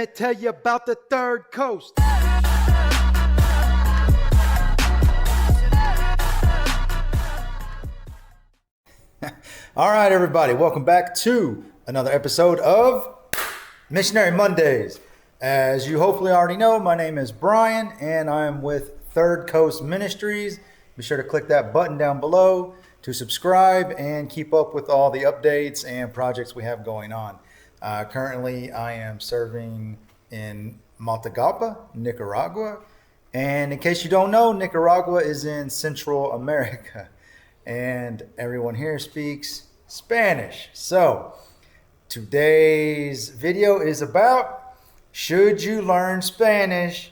me tell you about the third coast. All right, everybody, welcome back to another episode of Missionary Mondays. As you hopefully already know, my name is Brian and I am with Third Coast Ministries. Be sure to click that button down below to subscribe and keep up with all the updates and projects we have going on. Currently, I am serving in Matagalpa, Nicaragua. And in case you don't know, Nicaragua is in Central America. And everyone here speaks Spanish. So today's video is about, should you learn Spanish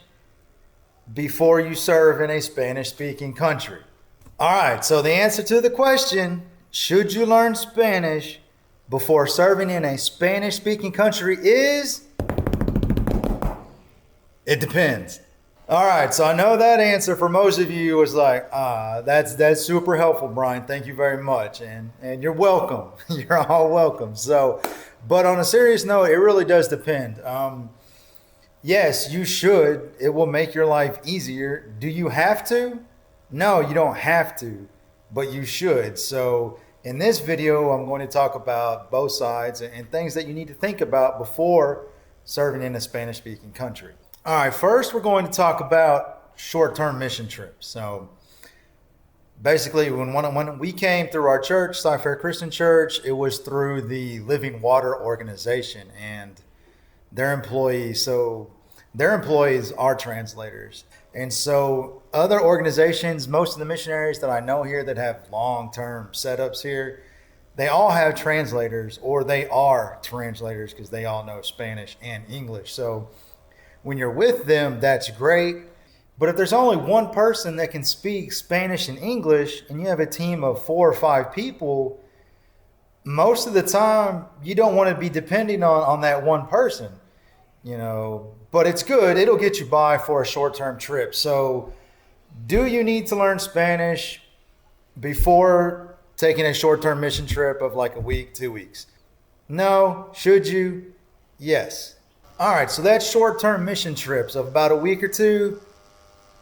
before you serve in a Spanish-speaking country? All right, so the answer to the question, should you learn Spanish before serving in a Spanish-speaking country is, it depends. All right, so I know that answer for most of you was like, that's super helpful, Brian. Thank you very much, and you're welcome. You're all welcome. So, but on a serious note, it really does depend. Yes, you should. It will make your life easier. Do you have to? No, you don't have to, but you should. So in this video, I'm going to talk about both sides and things that you need to think about before serving in a Spanish-speaking country. All right, first we're going to talk about short-term mission trips. So basically, when we came through our church, Cy-Fair Christian Church, it was through the Living Water organization and their employees. So their employees are translators. And so other organizations, most of the missionaries that I know here that have long-term setups here, they all have translators, or they are translators because they all know Spanish and English. So when you're with them, that's great. But if there's only one person that can speak Spanish and English and you have a team of 4 or 5 people, most of the time you don't want to be depending on that one person, you know. But it's good. It'll get you by for a short-term trip. So do you need to learn Spanish before taking a short-term mission trip of like a week, 2 weeks? No. Should you? Yes. All right, so that's short-term mission trips of about a week or 2.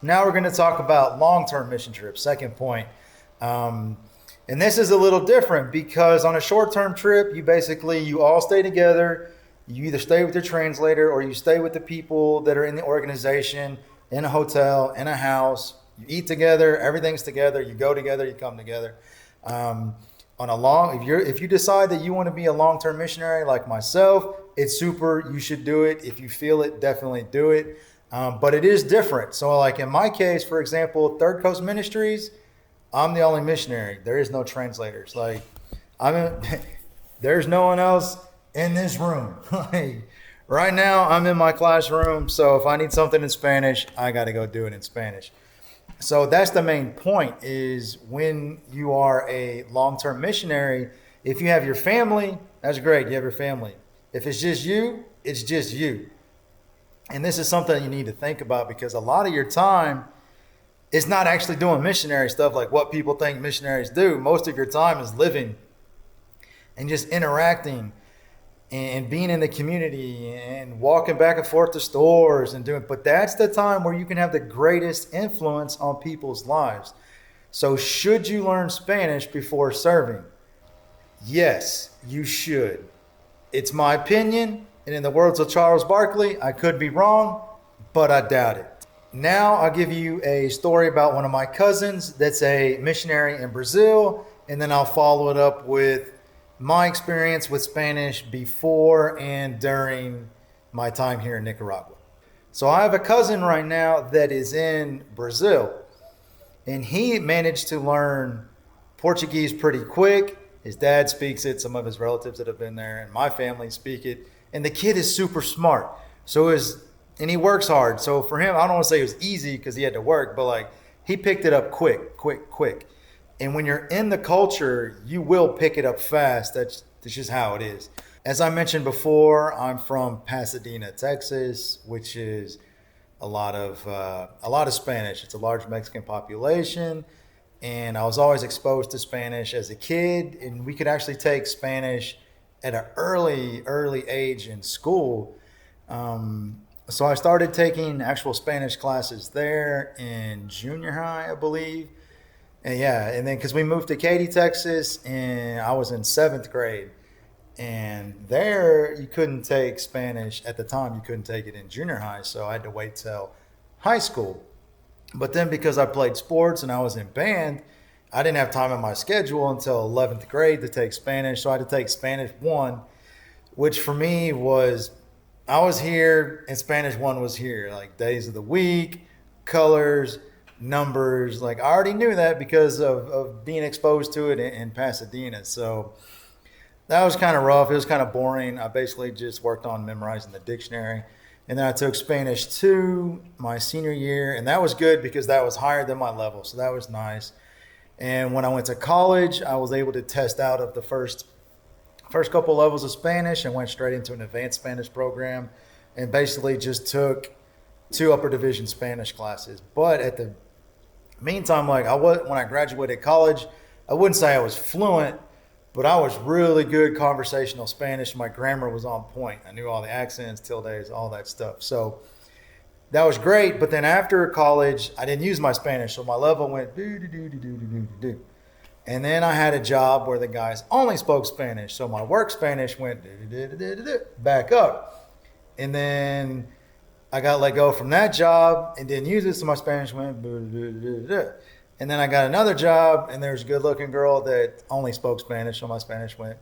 Now we're going to talk about long-term mission trips, second point. And this is a little different because on a short-term trip, you all stay together. You either stay with your translator or you stay with the people that are in the organization, in a hotel, in a house. You eat together, everything's together, you go together, you come together. If you decide that you want to be a long-term missionary like myself, it's super. You should do it. If you feel it, definitely do it. But it is different. So like in my case, for example, Third Coast Ministries, I'm the only missionary. There is no translators. There's no one else in this room. Right now, I'm in my classroom. So if I need something in Spanish, I got to go do it in Spanish. So that's the main point, is when you are a long-term missionary, if you have your family, that's great. You have your family. If it's just you, it's just you. And this is something you need to think about because a lot of your time is not actually doing missionary stuff like what people think missionaries do. Most of your time is living and just interacting and being in the community and walking back and forth to stores and doing, but that's the time where you can have the greatest influence on people's lives. So should you learn Spanish before serving? Yes, you should. It's my opinion, and in the words of Charles Barkley, I could be wrong, but I doubt it. Now I'll give you a story about one of my cousins that's a missionary in Brazil, and then I'll follow it up with my experience with Spanish before and during my time here in Nicaragua. So I have a cousin right now that is in Brazil, and he managed to learn Portuguese pretty quick. His dad speaks it, some of his relatives that have been there, and my family speak it. And the kid is super smart. And he works hard. So for him, I don't want to say it was easy because he had to work, but he picked it up quick. And when you're in the culture, you will pick it up fast. That's just how it is. As I mentioned before, I'm from Pasadena, Texas, which is a lot of Spanish. It's a large Mexican population. And I was always exposed to Spanish as a kid, and we could actually take Spanish at an early age in school. So I started taking actual Spanish classes there in junior high, I believe. And yeah, and then because we moved to Katy, Texas, and I was in seventh grade. And there you couldn't take Spanish at the time, you couldn't take it in junior high. So I had to wait till high school. But then because I played sports and I was in band, I didn't have time in my schedule until 11th grade to take Spanish. So I had to take Spanish 1, which for me was, I was here and Spanish 1 was here, like days of the week, colors, numbers. Like I already knew that because of being exposed to it in Pasadena. So that was kind of rough. It was kind of boring. I basically just worked on memorizing the dictionary. And then I took Spanish 2 my senior year, and that was good because that was higher than my level. So that was nice. And when I went to college, I was able to test out of the first couple levels of Spanish and went straight into an advanced Spanish program and basically just took 2 upper division Spanish classes. But at the meantime, like when I graduated college, I wouldn't say I was fluent, but I was really good conversational Spanish. My grammar was on point. I knew all the accents, tildes, all that stuff. So that was great. But then after college, I didn't use my Spanish. So my level went do. And then I had a job where the guys only spoke Spanish. So my work Spanish went back up. And then I got let go from that job and didn't use it. So my Spanish went. And then I got another job, and there's a good-looking girl that only spoke Spanish, so my Spanish went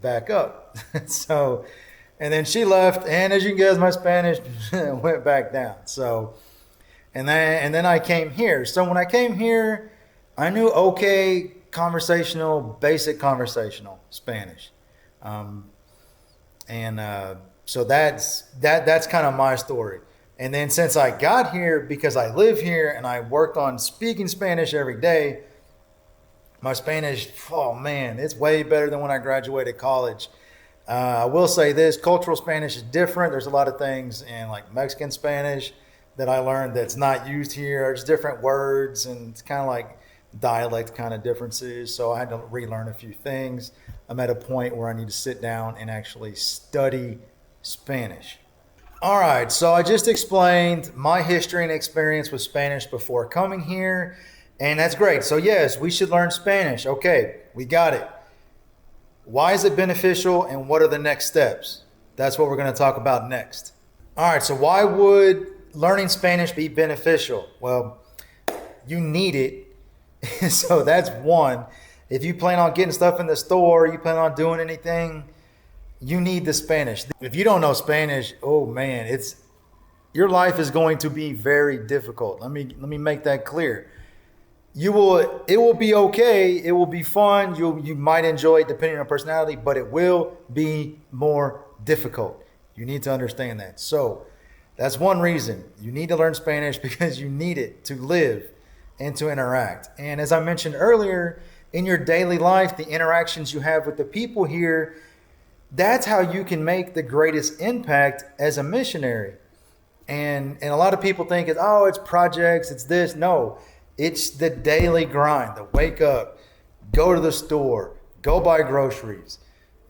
back up. So, and then she left, and as you can guess, my Spanish went back down. So, and then I came here. So when I came here, I knew basic conversational Spanish, so that's kind of my story. And then since I got here, because I live here and I worked on speaking Spanish every day, my Spanish, oh man, it's way better than when I graduated college. I will say this, cultural Spanish is different. There's a lot of things in like Mexican Spanish that I learned that's not used here. There's different words and it's kind of like dialect kind of differences. So I had to relearn a few things. I'm at a point where I need to sit down and actually study Spanish. All right, so I just explained my history and experience with Spanish before coming here, and that's great. So yes, we should learn Spanish. Okay, we got it. Why is it beneficial, and what are the next steps? That's what we're going to talk about next. All right, so why would learning Spanish be beneficial? Well, you need it. So that's one. If you plan on getting stuff in the store, you plan on doing anything, you need the Spanish. If you don't know Spanish, oh man, your life is going to be very difficult. Let me make that clear. It will be okay. It will be fun. You might enjoy it depending on personality, but it will be more difficult. You need to understand that. So that's one reason you need to learn Spanish, because you need it to live and to interact. And as I mentioned earlier, in your daily life, the interactions you have with the people here, that's how you can make the greatest impact as a missionary. And a lot of people think it's projects, it's this. No, it's the daily grind, the wake up, go to the store, go buy groceries,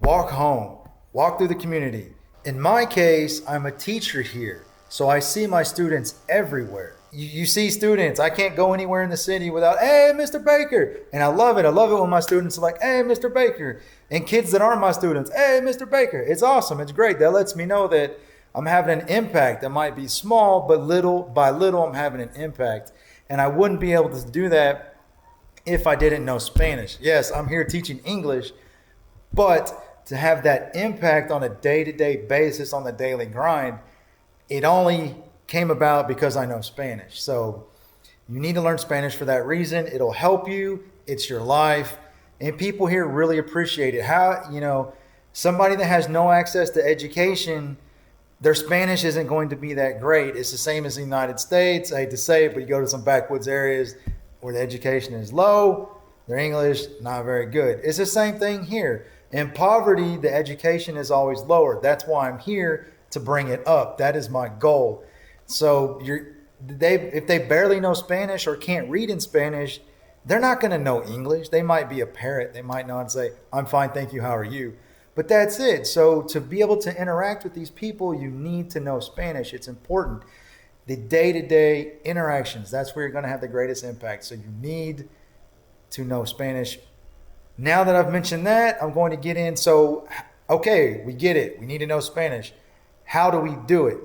walk home, walk through the community. In my case, I'm a teacher here, so I see my students everywhere. You see students, I can't go anywhere in the city without, hey, Mr. Baker. And I love it. I love it when my students are like, hey, Mr. Baker. And kids that aren't my students, hey, Mr. Baker. It's awesome. It's great. That lets me know that I'm having an impact that might be small, but little by little, I'm having an impact. And I wouldn't be able to do that if I didn't know Spanish. Yes, I'm here teaching English, but to have that impact on a day-to-day basis on the daily grind, it only came about because I know Spanish. So you need to learn Spanish for that reason. It'll help you. It's your life. And people here really appreciate it. Somebody that has no access to education, their Spanish isn't going to be that great. It's the same as the United States. I hate to say it, but you go to some backwoods areas where the education is low, their English, not very good. It's the same thing here. In poverty, the education is always lower. That's why I'm here, to bring it up. That is my goal. So if they barely know Spanish or can't read in Spanish, they're not going to know English. They might be a parrot. They might not say, I'm fine, thank you, how are you? But that's it. So to be able to interact with these people, you need to know Spanish. It's important. The day-to-day interactions, that's where you're going to have the greatest impact. So you need to know Spanish. Now that I've mentioned that, I'm going to get in. So, okay, we get it. We need to know Spanish. How do we do it?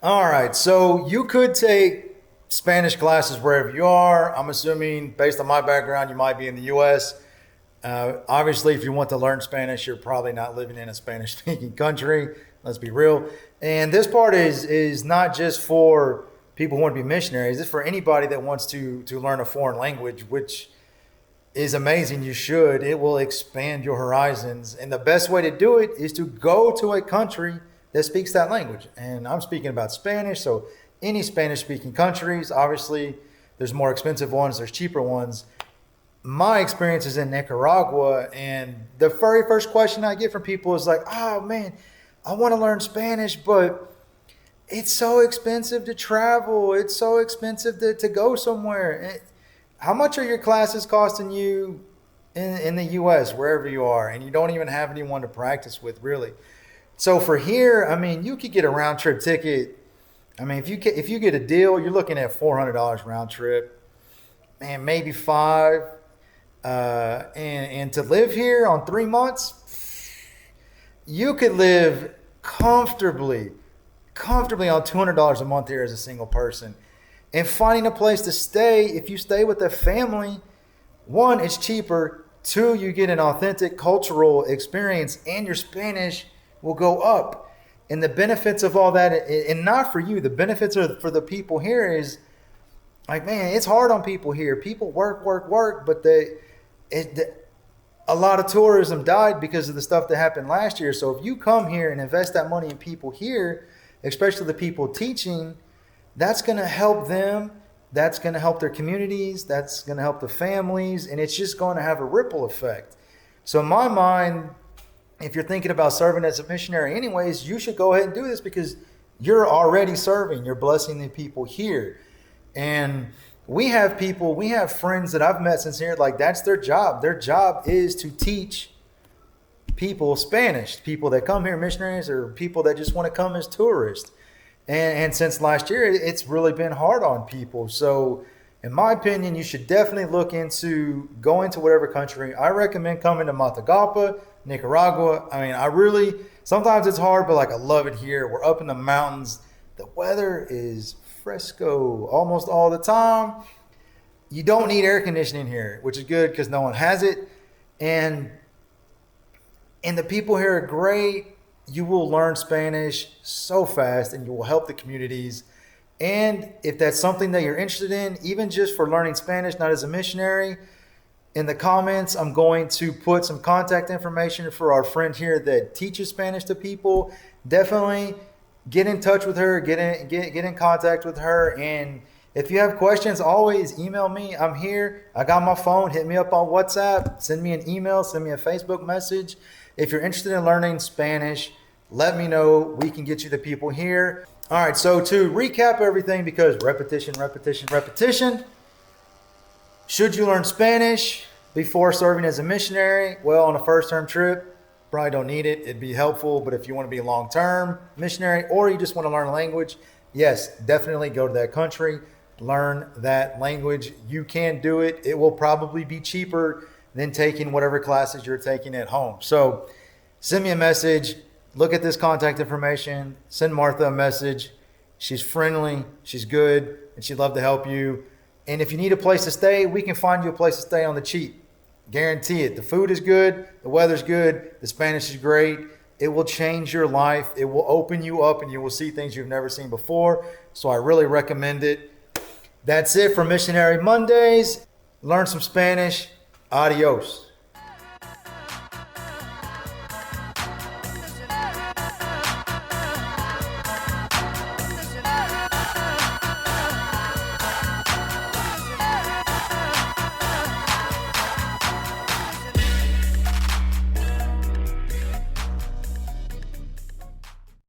All right, so you could take Spanish classes wherever you are. I'm assuming, based on my background, you might be in the U.S. Obviously, if you want to learn Spanish, you're probably not living in a Spanish-speaking country. Let's be real. And this part is not just for people who want to be missionaries. It's for anybody that wants to learn a foreign language, which is amazing. You should. It will expand your horizons. And the best way to do it is to go to a country that speaks that language. And I'm speaking about Spanish. So any Spanish-speaking countries, obviously, there's more expensive ones, there's cheaper ones. My experience is in Nicaragua, and the very first question I get from people is like, oh man, I want to learn Spanish, but it's so expensive to travel. It's so expensive to go somewhere. How much are your classes costing you in the U.S., wherever you are, and you don't even have anyone to practice with, really? So for here, I mean, you could get a round trip ticket. I mean, if you get a deal, you're looking at $400 round trip, man, maybe five. And to live here on 3 months, you could live comfortably on $200 a month here as a single person. And finding a place to stay, if you stay with a family, one, it's cheaper. Two, you get an authentic cultural experience, and your Spanish will go up. And the benefits of all that, and not for you, the benefits are for the people here is like, man, it's hard on people here. People work, but a lot of tourism died because of the stuff that happened last year. So if you come here and invest that money in people here, especially the people teaching, that's going to help them. That's going to help their communities. That's going to help the families. And it's just going to have a ripple effect. So in my mind, if you're thinking about serving as a missionary anyways, you should go ahead and do this because you're already serving. You're blessing the people here. And we have friends that I've met since here, like that's their job. Their job is to teach people Spanish, people that come here, missionaries, or people that just want to come as tourists. And since last year, it's really been hard on people. So in my opinion, you should definitely look into going to whatever country. I recommend coming to Matagalpa, Nicaragua. I mean, sometimes it's hard, but like I love it here. We're up in the mountains. The weather is fresco almost all the time. You don't need air conditioning here, which is good because no one has it. And the people here are great. You will learn Spanish so fast and you will help the communities. And if that's something that you're interested in, even just for learning Spanish, not as a missionary, in the comments, I'm going to put some contact information for our friend here that teaches Spanish to people. Definitely get in touch with her, get in contact with her. And if you have questions, always email me. I'm here. I got my phone. Hit me up on WhatsApp. Send me an email. Send me a Facebook message. If you're interested in learning Spanish, let me know. We can get you the people here. All right, so to recap everything, because repetition. Should you learn Spanish before serving as a missionary? Well, on a first-term trip, probably don't need it. It'd be helpful, but if you want to be a long-term missionary or you just want to learn a language, yes, definitely go to that country, learn that language. You can do it. It will probably be cheaper than taking whatever classes you're taking at home. So send me a message. Look at this contact information. Send Martha a message. She's friendly. She's good. And she'd love to help you. And if you need a place to stay, we can find you a place to stay on the cheap. Guarantee it. The food is good. The weather's good. The Spanish is great. It will change your life. It will open you up and you will see things you've never seen before. So I really recommend it. That's it for Missionary Mondays. Learn some Spanish. Adios.